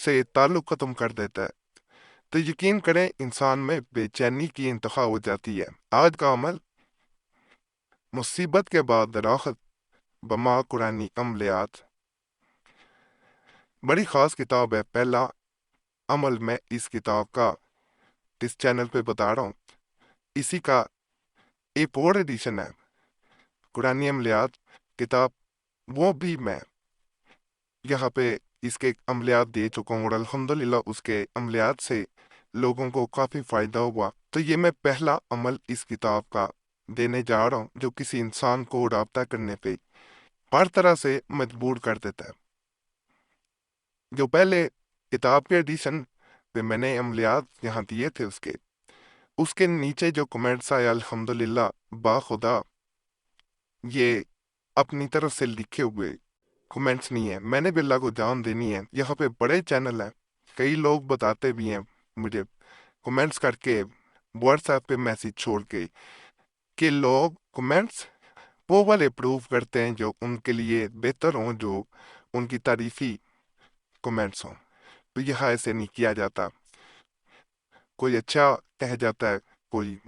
से ताल्लुक ख़त्म कर देता है, तो यकीन करें इंसान में बेचैनी की इंतहा हो जाती है। आज का अमल मुसीबत के बाद राहत बमा कुरानी अमलियात बड़ी ख़ास किताब है। पहला अमल मैं इस किताब का इस चैनल पे बता रहा हूँ। इसी का एक और एडिशन है कुरानी अमलियात किताब, वो भी मैं यहाँ पे इसके अमलियात दे चुका हूँ और अल्हम्दुलिल्लाह उसके अमलियात से लोगों को काफ़ी फ़ायदा हुआ। तो ये मैं पहला अमल इस किताब का देने जा रहा हूँ जो किसी इंसान को राब्ता करने पे हर तरह से मजबूर कर देता है। जो पहले किताब के एडिशन पे मैंने अमलियात यहाँ दिए थे उसके नीचे जो कमेंट्स आए अल्हम्दुलिल्लाह बाखुदा ये अपनी तरफ से लिखे हुए कमेंट्स नहीं है, मैंने भी अल्लाह को जान देनी है। यहाँ पे बड़े चैनल हैं, कई लोग बताते भी हैं मुझे कमेंट्स करके व्हाट्सएप पे मैसेज छोड़ के कि लोग कमेंट्स वो वाले प्रूव करते हैं जो उनके लिए बेहतर हों, जो उनकी तारीफी कमेंट्स हों। तो यहाँ ऐसे नहीं किया जाता, कोई अच्छा कह जाता है, कोई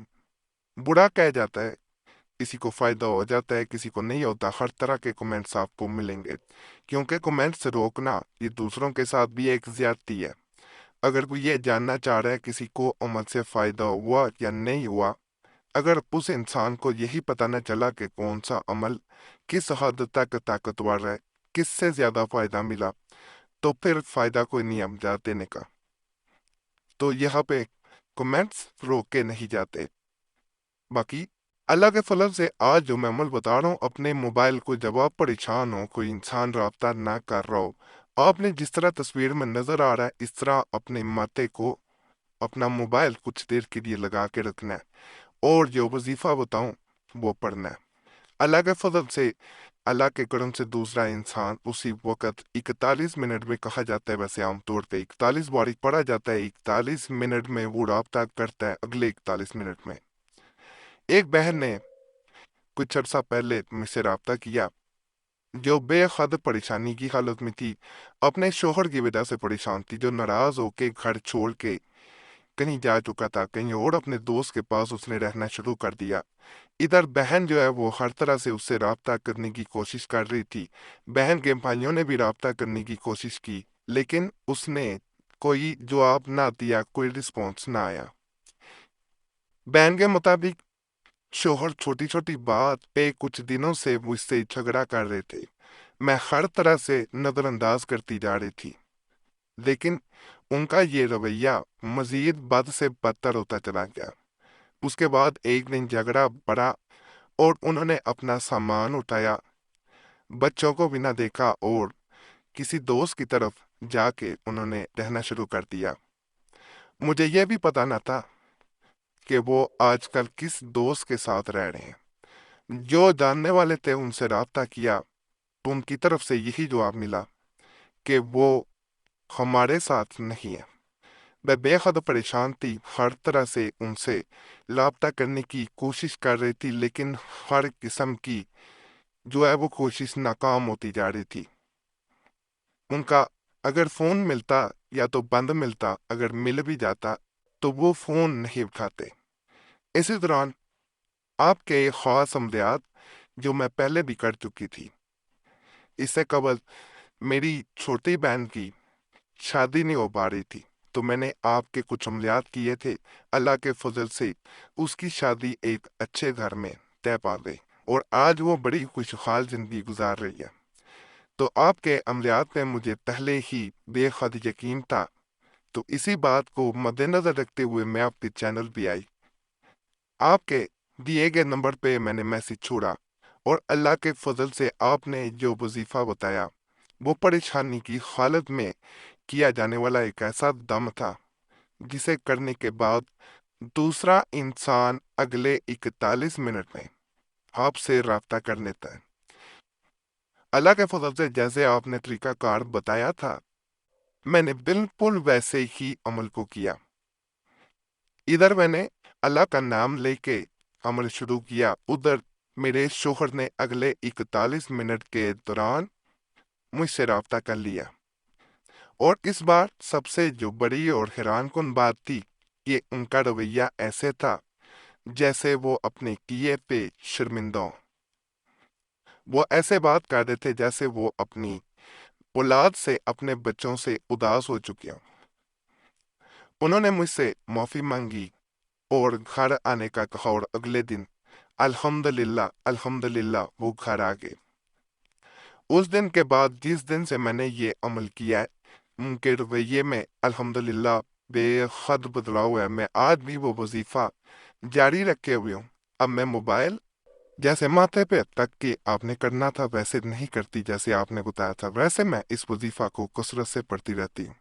बुरा कह जाता है, किसी को फ़ायदा हो जाता है, किसी को नहीं होता। हर तरह के कमेंट्स आपको मिलेंगे, क्योंकि कमेंट्स रोकना ये दूसरों के साथ भी एक ज़्यादती है। अगर कोई ये जानना चाह रहा है किसी को अमल से फ़ायदा हुआ या नहीं हुआ, अगर उस इंसान को यही पता न चला कि कौन सा अमल किस हद तक ताकतवर है, किससे ज़्यादा फ़ायदा मिला, तो फिर फ़ायदा कोई नहीं अमल देने का। तो यहाँ पे कमेंट्स रोके नहीं जाते। बाकी अल्लाह के फजल से आज जो मैं अमल बता रहा हूँ, अपने मोबाइल को जब आप परेशान हो, कोई इंसान राब्ता ना कर रहा हो, आपने जिस तरह तस्वीर में नज़र आ रहा है इस तरह अपने माथे को अपना मोबाइल कुछ देर के लिए लगा के रखना है और जो वजीफ़ा बताऊं वो पढ़ना है। अल्लाह के फजल से, अल्लाह के करम से दूसरा इंसान उसी वक्त 41 मिनट में, कहा जाता है वैसे आमतौर पे 41 बारी पढ़ा जाता है, 41 मिनट में वो राब्ता करता है अगले 41 मिनट में। एक बहन ने कुछ अर्सा पहले मुझसे राब्ता किया जो बेहद परेशानी की हालत में थी, अपने शोहर की वजह से परेशान थी, जो नाराज होके घर छोड़ के कहीं जा चुका था, कहीं और अपने दोस्त के पास उसने रहना शुरू कर दिया। इधर बहन जो है वो हर तरह से उससे राब्ता करने की कोशिश कर रही थी, बहन के भाइयों ने भी राब्ता करने की कोशिश की, लेकिन उसने कोई जवाब ना दिया, कोई रिस्पॉन्स ना आया। बहन के मुताबिक शोहर छोटी छोटी बात पे कुछ दिनों से मुझसे झगड़ा कर रहे थे, मैं हर तरह से नज़रअंदाज करती जा रही थी, लेकिन उनका ये रवैया मजीद बद से बदतर होता चला गया। उसके बाद एक दिन झगड़ा बढ़ा और उन्होंने अपना सामान उठाया, बच्चों को बिना देखा और किसी दोस्त की तरफ जाके उन्होंने रहना शुरू कर दिया। मुझे यह भी पता न था कि वो आजकल किस दोस्त के साथ रह रहे हैं। जो जानने वाले थे उनसे राब्ता किया तो उनकी तरफ से यही जवाब मिला कि वो हमारे साथ नहीं है। मैं बेहद परेशान थी, हर तरह से उनसे राब्ता करने की कोशिश कर रही थी, लेकिन हर किस्म की जो है वो कोशिश नाकाम होती जा रही थी। उनका अगर फ़ोन मिलता या तो बंद मिलता, अगर मिल भी जाता तो वो फ़ोन नहीं उठाते। इसी दौरान आपके ख़ास अमलियात जो मैं पहले भी कर चुकी थी, इससे कबल मेरी छोटी बहन की शादी नहीं हो पा रही थी, तो मैंने आपके कुछ अमलियात किए थे। अल्लाह के फजल से उसकी शादी एक अच्छे घर में तय पा गई और आज वो बड़ी खुशहाल जिंदगी गुजार रही है। तो आपके अमलियात पे मुझे पहले ही बेहद यकीन था, तो इसी बात को मद्देनजर रखते हुए मैं आपके चैनल भी आई। आपके दिए गए नंबर पे मैंने मैसेज छोड़ा और अल्लाह के फजल से आपने जो वजीफ़ा बताया वो परेशानी की हालत में किया जाने वाला एक ऐसा दम था जिसे करने के बाद दूसरा इंसान अगले 41 मिनट में आपसे राब्ता कर लेता है। अल्लाह के फजल से जैसे आपने तरीकाकार बताया था, मैंने बिल्कुल वैसे ही अमल को किया। इधर मैंने अल्लाह का नाम लेके अमल शुरू किया, उधर मेरे शोहर ने अगले 41 मिनट के दौरान मुझसे राब्ता कर लिया اور اس بار سب سے جو بڑی اور حیران کن بات تھی کہ ان کا رویہ ایسے تھا جیسے وہ اپنے کیے پہ شرمندہ ہوں۔ وہ ایسے بات کر رہے تھے جیسے وہ اپنی اولاد سے، اپنے بچوں سے اداس ہو چکے ہوں۔ انہوں نے مجھ سے معافی مانگی اور گھر آنے کا کہا، اور اگلے دن الحمدللہ الحمدللہ وہ گھر آ گئے۔ اس دن کے بعد جس دن سے میں نے یہ عمل کیا ہے، ان کے رویے میں الحمدللہ بے حد بدلاؤ ہے۔ میں آج بھی وہ وظیفہ جاری رکھے ہوئے ہوں۔ اب میں موبائل جیسے ماتھے پہ تک کہ آپ نے کرنا تھا ویسے نہیں کرتی، جیسے آپ نے بتایا تھا ویسے میں اس وظیفہ کو کثرت سے پڑھتی رہتی ہوں۔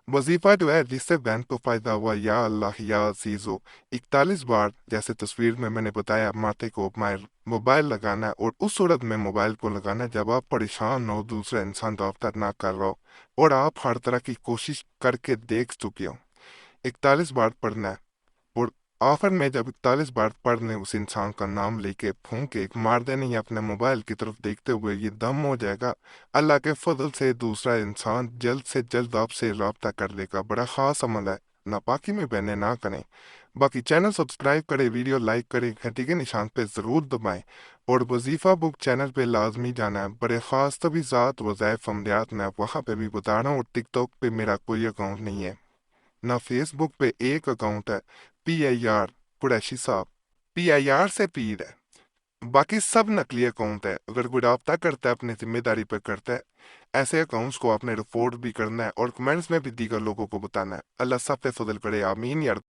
وظیفہ جو ہے جس سے بہن کو فائدہ ہوا، یا اللہ یا عزیز ہو، 41 بار جیسے تصویر میں نے بتایا ماتھے کو موبائل لگانا ہے، اور اس صورت میں موبائل کو لگانا ہے جب آپ پریشان ہو، دوسرا انسان رابطہ نہ کر رہا ہو اور آپ ہر طرح کی کوشش کر کے دیکھ چکے ہو۔ 41 بار پڑھنا ہے، اور آخر میں جب 41 بار پڑھنے اس انسان کا نام لے کے پھونک کے مار دینے یا اپنے موبائل کی طرف دیکھتے ہوئے یہ دم ہو جائے گا، اللہ کے فضل سے دوسرا انسان جلد سے جلد آپ سے رابطہ کر لے گا۔ بڑا خاص عمل ہے، ناپاکی میں بہنے نہ کریں۔ باقی چینل سبسکرائب کریں، ویڈیو لائک کریں، گھنٹی کے نشان پہ ضرور دبائیں، اور وظیفہ بک چینل پہ لازمی جانا ہے۔ بڑے خاص طبیعات وظائف عملیات میں وہاں پہ بھی بتا رہا ہوں، اور ٹک ٹاک پہ میرا کوئی اکاؤنٹ نہیں ہے، نہ فیس بک پہ ایک اکاؤنٹ ہے، PIR قریشی صاحب، PIR سے پیر ہے، باقی سب نقلی اکاؤنٹ ہے۔ اگر کوئی رابطہ کرتا ہے اپنی ذمہ داری پہ کرتا ہے، ایسے اکاؤنٹس کو آپ نے رپورٹ بھی کرنا ہے اور کمنٹس میں بھی دیگر لوگوں کو بتانا ہے۔ اللہ سب پہ فضل کرے، آمین یا رب۔